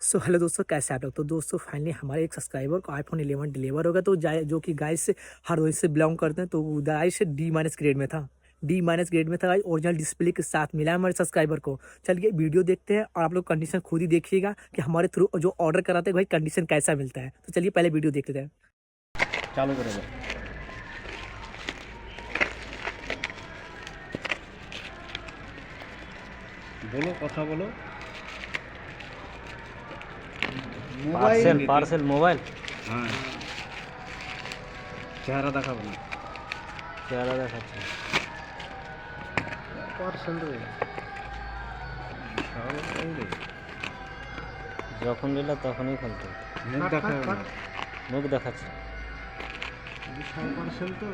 So hello दोस्तों, कैसे आप लोग। तो दोस्तों फाइनली हमारे एक सब्सक्राइबर को आईफोन 11 डिलीवर होगा, तो जो कि गाइस से हरदोई से बिलोंग करते हैं, तो गाइस से डी माइनस ग्रेड में था। डी माइनस ग्रेड में था गाइस, ओरिजिनल डिस्प्ले के साथ मिला है हमारे सब्सक्राइबर को। चलिए वीडियो देखते हैं और आप लोग कंडीशन खुद ही देखिएगा कि हमारे थ्रू जो ऑर्डर कराते हैं भाई कंडीशन कैसा मिलता है। तो चलिए पहले वीडियो देखते हैं। चालू করে দাও। বলো, কথা বলো। Parcel parcel mobile. হ্যাঁ, চেহারা দেখাবো না। চেহারা দেখাচ্ছে পার্সেল রে, যখন নিল তখনই খুলতে মুখ দেখাবো না। মুখ দেখাচ্ছে। বিশাল পার্সেল তো।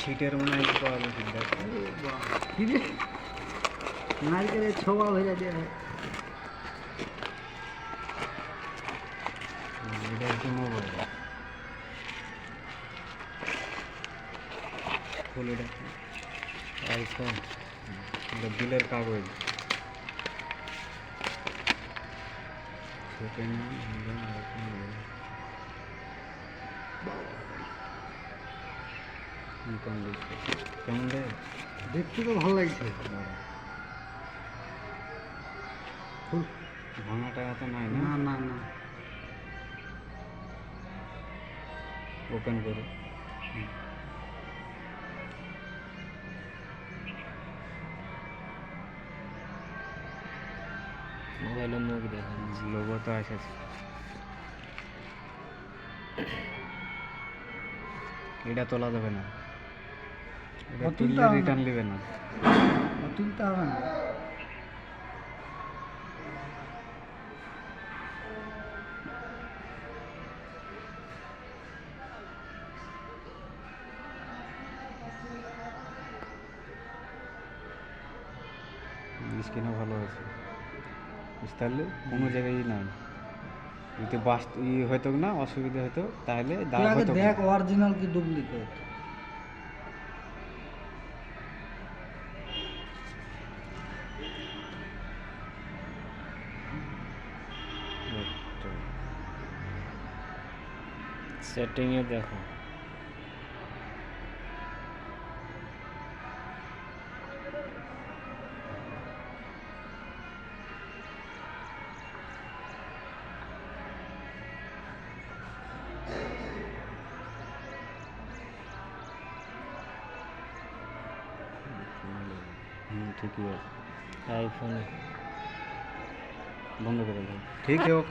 ছিটের মনে হয় পাওয়া যাচ্ছে। নারকেলের ছোয়া ভেজা দেওয়া হয়। এটা হচ্ছে মোবাইল। ফুল এটা আইফোন, এটা বিলের কাগজ। সেকেন্ড কেমন রে? দেখতে তো ভালো লাগছে। ফুল ভাঙা টাকা তো নাই না না। না না ওপেন করো। মোবাইলের মুখ দেখা লোগো তো এসেছে। এটা তোলা যাবে না, এটা তুললে রিটার্ন নেবে না। তুলতে হবে না। স্ক্রিনও ভালো আছে, বুঝতে পারলে কোনো জায়গায় নাই। যদি বাস হয়তো না অসুবিধা হতো তাহলে তুই আগে দেখ অরিজিনাল কি ডুপ্লিকেট। সেটিংয়ে দেখো। ঠিকই আছে। আইফোনে বন্ধ করে দাও। ঠিক আছে, ওকে।